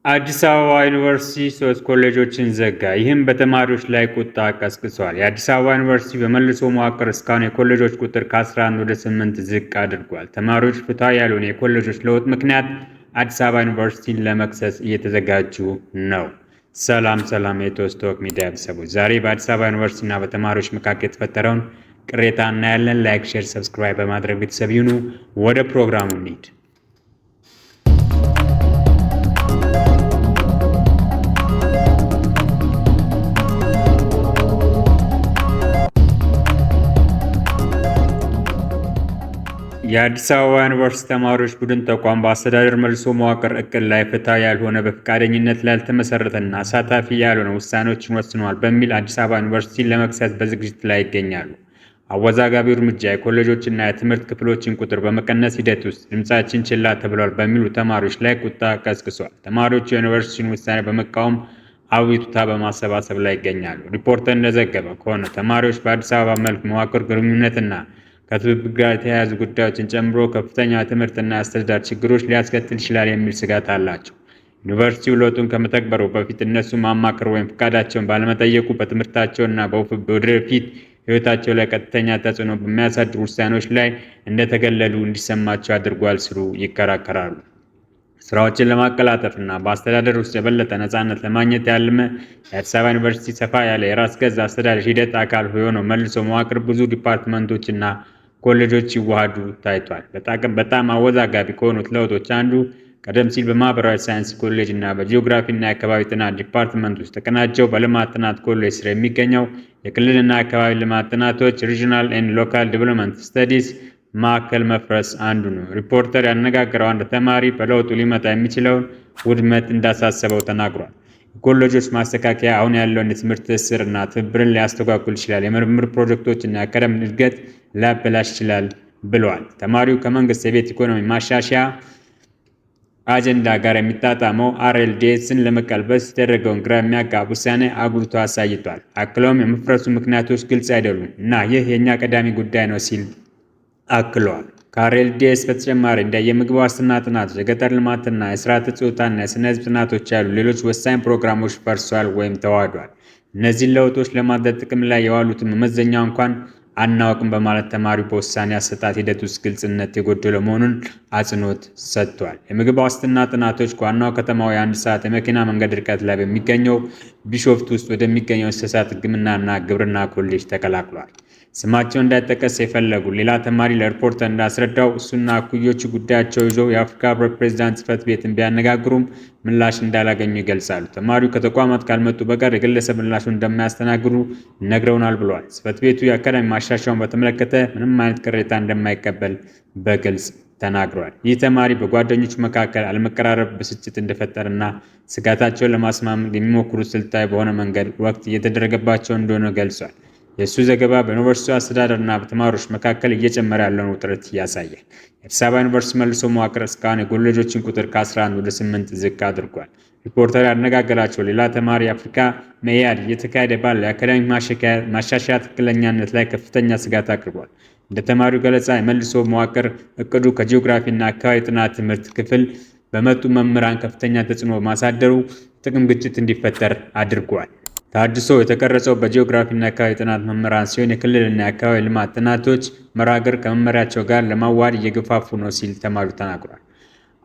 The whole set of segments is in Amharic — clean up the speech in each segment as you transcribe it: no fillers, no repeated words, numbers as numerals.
አዲስ አበባ ዩኒቨርሲቲ 3 ኮሌጆችን ዘጋ። ይህም በተማሪዎች ላይ ቁጣ ቀስቅሷል። የአዲስ አበባ ዩኒቨርሲቲ በመልሶ መዋቅር እስካሁን የኮሌጆች ቁጥር ከ11 ወደ 8 ዝቅ አድርጓል። ተማሪዎች ፍትሐዊ ያልሆነ የኮሌጆች ለውጥ ምክንያት አዲስ አበባ ዩኒቨርሲቲን ለመክሰስ እየተዘጋጁ ነው። ሰላም የቶስቶክ ሚዲያ ቤተሰቦች፣ ዛሬ በአዲስ አበባ ዩኒቨርሲቲ እና በተማሪዎች መካከል የተፈጠረውን ቅሬታ እናያለን። ላይክ፣ ሼር፣ ሰብስክራይብ በማድረግ ቤተሰብ ይሁኑ። ወደ ፕሮግራሙ እንሂድ። የአዲስ አበባ ዩኒቨርሲቲ ተማሪዎች ቡድን ተቋም በአስተዳደር መልሶ መዋቅር እቅድ ላይ ፍትሐዊ ያልሆነ፣ በፈቃደኝነት ላይ ያልተመሰረተና አሳታፊ ያልሆነ ውሳኔዎችን ወስነዋል በሚል አዲስ አበባ ዩኒቨርሲቲን ለመክሰስ በዝግጅት ላይ ይገኛሉ። አወዛጋቢው እርምጃ የኮሌጆችና የትምህርት ክፍሎችን ቁጥር በመቀነስ ሂደት ውስጥ ድምፃችን ችላ ተብሏል በሚሉ ተማሪዎች ላይ ቁጣ ቀስቅሷል። ተማሪዎቹ የዩኒቨርሲቲውን ውሳኔ በመቃወም አቤቱታ በማሰባሰብ ላይ ይገኛሉ። ሪፖርተር እንደዘገበው ከሆነ ተማሪዎች በአዲስ አበባ መልክ መዋቅር ግንኙነትና ከትብብር ጋር የተያያዙ ጉዳዮችን ጨምሮ ከፍተኛ የትምህርትና የአስተዳደር ችግሮች ሊያስከትል ይችላል የሚል ስጋት አላቸው። ዩኒቨርሲቲው ለውጡን ከመተግበሩ በፊት እነሱን ማማከር ወይም ፈቃዳቸውን ባለመጠየቁ በትምህርታቸውና በወደፊት ሕይወታቸው ላይ ቀጥተኛ ተጽዕኖ በሚያሳድሩ ውሳኔዎች ላይ እንደተገለሉ እንዲሰማቸው አድርጓል ሲሉ ይከራከራሉ። ስራዎችን ለማቀላጠፍና በአስተዳደር ውስጥ የበለጠ ነፃነት ለማግኘት ያለመ የአዲስ አበባ ዩኒቨርሲቲ ሰፋ ያለ የራስ ገዝ አስተዳደር ሂደት አካል የሆነው መልሶ መዋቅር ብዙ ዲፓርትመንቶችና ኮሌጆች ይዋሃዱ ታይቷል። በጣም አወዛጋቢ ከሆኑት ለውጦች አንዱ ቀደም ሲል በማህበራዊ ሳይንስ ኮሌጅ እና በጂኦግራፊ እና የአካባቢ ጥናት ዲፓርትመንት ውስጥ ተቀናጀው በልማት ጥናት ኮሌጅ ስር የሚገኘው የክልልና የአካባቢ ልማት ጥናቶች ሪጂናል ኤንድ ሎካል ዲቨሎፕመንት ስተዲስ ማዕከል መፍረስ አንዱ ነው። ሪፖርተር ያነጋገረው አንድ ተማሪ በለውጡ ሊመጣ የሚችለውን ውድመት እንዳሳሰበው ተናግሯል። የኮሌጆች ማስተካከያ አሁን ያለውን የትምህርት ትስስር እና ትብብርን ሊያስተጓጉል ይችላል፣ የምርምር ፕሮጀክቶችና የአካዳሚክ እድገት ሊያበላሽ ይችላል ብለዋል። ተማሪው ከመንግስት የቤት ኢኮኖሚ ማሻሻያ አጀንዳ ጋር የሚጣጣመው አርኤልዲኤስን ለመቀልበስ የተደረገውን ግራ የሚያጋባ ውሳኔ አጉልቶ አሳይቷል። አክለውም የመፍረሱ ምክንያቶች ግልጽ አይደሉም እና ይህ የእኛ ቀዳሚ ጉዳይ ነው ሲል አክለዋል። ከአርኤልዲኤስ በተጨማሪ እንደ የምግብ ዋስትና ጥናቶች፣ የገጠር ልማትና የስርዓተ ጾታና የስነ ህዝብ ጥናቶች ያሉ ሌሎች ወሳኝ ፕሮግራሞች ፈርሷል ወይም ተዋህዷል። እነዚህን ለውጦች ለማድረግ ጥቅም ላይ የዋሉትን መመዘኛ እንኳን አናውቅም በማለት ተማሪው በውሳኔ አሰጣጥ ሂደት ውስጥ ግልጽነት የጎደለው መሆኑን አጽንኦት ሰጥቷል። የምግብ ዋስትና ጥናቶች ከዋናው ከተማው የአንድ ሰዓት የመኪና መንገድ ርቀት ላይ በሚገኘው ቢሾፍቱ ውስጥ ወደሚገኘው እንስሳት ሕክምናና ግብርና ኮሌጅ ተቀላቅሏል። ስማቸው እንዳይጠቀስ የፈለጉ ሌላ ተማሪ ለሪፖርተር እንዳስረዳው እሱና እኩዮቹ ጉዳያቸው ይዘው የአፍሪካ ህብረት ፕሬዝዳንት ጽሕፈት ቤትን ቢያነጋግሩም ምላሽ እንዳላገኙ ይገልጻሉ። ተማሪው ከተቋማት ካልመጡ በቀር የግለሰብ ምላሹን እንደማያስተናግዱ ነግረውናል ብለዋል። ጽሕፈት ቤቱ የአካዳሚ ማሻሻያውን በተመለከተ ምንም አይነት ቅሬታ እንደማይቀበል በግልጽ ተናግሯል። ይህ ተማሪ በጓደኞቹ መካከል አለመቀራረብ ብስጭት እንደፈጠረና ስጋታቸውን ለማስማማት የሚሞክሩት ስልታዊ በሆነ መንገድ ወቅት እየተደረገባቸው እንደሆነ ገልጿል። የእሱ ዘገባ በዩኒቨርሲቲው አስተዳደርና በተማሪዎች መካከል እየጨመረ ያለውን ውጥረት ያሳያል። የአዲስ አበባ ዩኒቨርሲቲ መልሶ መዋቅር እስካሁን የኮሌጆችን ቁጥር ከ11 ወደ 8 ዝቅ አድርጓል። ሪፖርተር ያነጋገራቸው ሌላ ተማሪ የአፍሪካ መኢአድ እየተካሄደ ባለው የአካዳሚክ ማሻሻያ ትክክለኛነት ላይ ከፍተኛ ስጋት አቅርቧል። እንደ ተማሪው ገለጻ የመልሶ መዋቅር እቅዱ ከጂኦግራፊና አካባቢ ጥናት ትምህርት ክፍል በመጡ መምህራን ከፍተኛ ተጽዕኖ በማሳደሩ ጥቅም ግጭት እንዲፈጠር አድርጓል። ታድሶ የተቀረጸው በጂኦግራፊና አካባቢ ጥናት መምህራን ሲሆን የክልልና የአካባቢ ልማት ጥናቶች መርሃ ግብር ከመመሪያቸው ጋር ለማዋሃድ እየገፋፉ ነው ሲል ተማሪው ተናግሯል።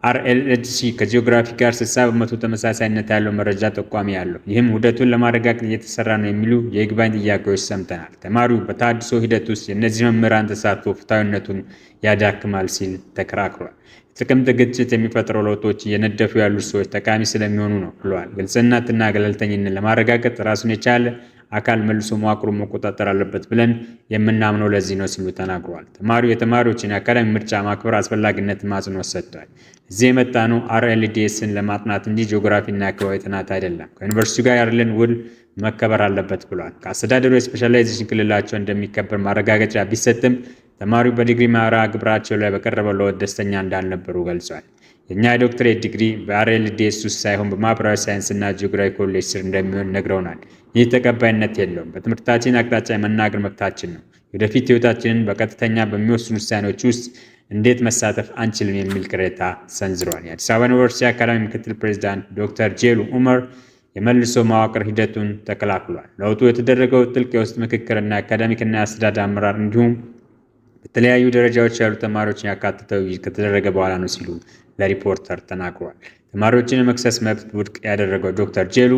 አርኤልዲሲ ከጂኦግራፊ ጋር 60 በመቶ ተመሳሳይነት ያለው መረጃ ጠቋሚ ያለው፣ ይህም ውህደቱን ለማረጋገጥ እየተሰራ ነው የሚሉ የይግባኝ ጥያቄዎች ሰምተናል። ተማሪው በታድሶ ሂደት ውስጥ የእነዚህ መምህራን ተሳትፎ ፍትሐዊነቱን ያዳክማል ሲል ተከራክሯል። የጥቅምት ግጭት የሚፈጥሩ ለውጦች እየነደፉ ያሉ ሰዎች ጠቃሚ ስለሚሆኑ ነው ብለዋል። ግልጽነትና ገለልተኝነት ለማረጋገጥ ራሱን የቻለ አካል መልሶ መዋቅሩን መቆጣጠር አለበት ብለን የምናምነው ለዚህ ነው ሲሉ ተናግረዋል። ተማሪው የተማሪዎችን የአካዳሚ ምርጫ ማክበር አስፈላጊነትን አጽንኦት ሰጥቷል። እዚህ የመጣነው አርኤልዲኤስን ለማጥናት እንጂ ጂኦግራፊና አካባቢ ጥናት አይደለም። ከዩኒቨርሲቲው ጋር ያለን ውል መከበር አለበት ብለዋል። ከአስተዳደሩ የስፔሻላይዜሽን ክልላቸው እንደሚከበር ማረጋገጫ ቢሰጥም ተማሪው በዲግሪ መርሃ ግብራቸው ላይ በቀረበው ለውጥ ደስተኛ እንዳልነበሩ ገልጿል። የእኛ የዶክትሬት ዲግሪ በአርኤልዲኤስ ውስጥ ሳይሆን በማህበራዊ ሳይንስና ጂኦግራፊ ኮሌጅ ስር እንደሚሆን ነግረውናል። ይህ ተቀባይነት የለውም። በትምህርታችን አቅጣጫ የመናገር መብታችን ነው። ወደፊት ህይወታችንን በቀጥተኛ በሚወስኑ ውሳኔዎች ውስጥ እንዴት መሳተፍ አንችልም የሚል ቅሬታ ሰንዝሯል። የአዲስ አበባ ዩኒቨርሲቲ አካዳሚ ምክትል ፕሬዚዳንት ዶክተር ጄሉ ኡመር የመልሶ መዋቅር ሂደቱን ተከላክሏል። ለውጡ የተደረገው ጥልቅ የውስጥ ምክክርና የአካዳሚክና የአስተዳደር አመራር እንዲሁም በተለያዩ ደረጃዎች ያሉ ተማሪዎችን ያካተተ ውይይት ከተደረገ በኋላ ነው ሲሉ ለሪፖርተር ተናግሯል። ተማሪዎችን የመክሰስ መብት ውድቅ ያደረገው ዶክተር ጄሉ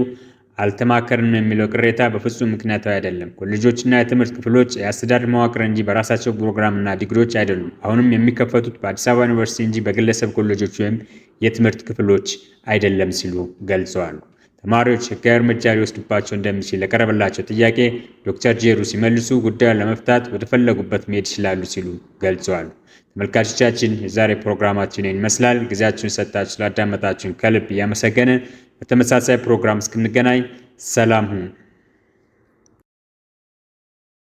አልተማከርንም የሚለው ቅሬታ በፍጹም ምክንያታዊ አይደለም። ኮሌጆችና የትምህርት ክፍሎች የአስተዳደር መዋቅር እንጂ በራሳቸው ፕሮግራምና ዲግሪዎች አይደሉም። አሁንም የሚከፈቱት በአዲስ አበባ ዩኒቨርሲቲ እንጂ በግለሰብ ኮሌጆች ወይም የትምህርት ክፍሎች አይደለም ሲሉ ገልጸዋል። ተማሪዎች ሕጋዊ እርምጃ ሊወስዱባቸው እንደሚችል ለቀረበላቸው ጥያቄ ዶክተር ጄሉ ሲመልሱ ጉዳዩን ለመፍታት ወደፈለጉበት መሄድ ይችላሉ ሲሉ ገልጸዋል። ተመልካቾቻችን የዛሬ ፕሮግራማችን ይመስላል። ጊዜያችሁን ሰጣችሁ ስላዳመጣችሁን ከልብ እያመሰገንን በተመሳሳይ ፕሮግራም እስክንገናኝ ሰላም ሁኑ።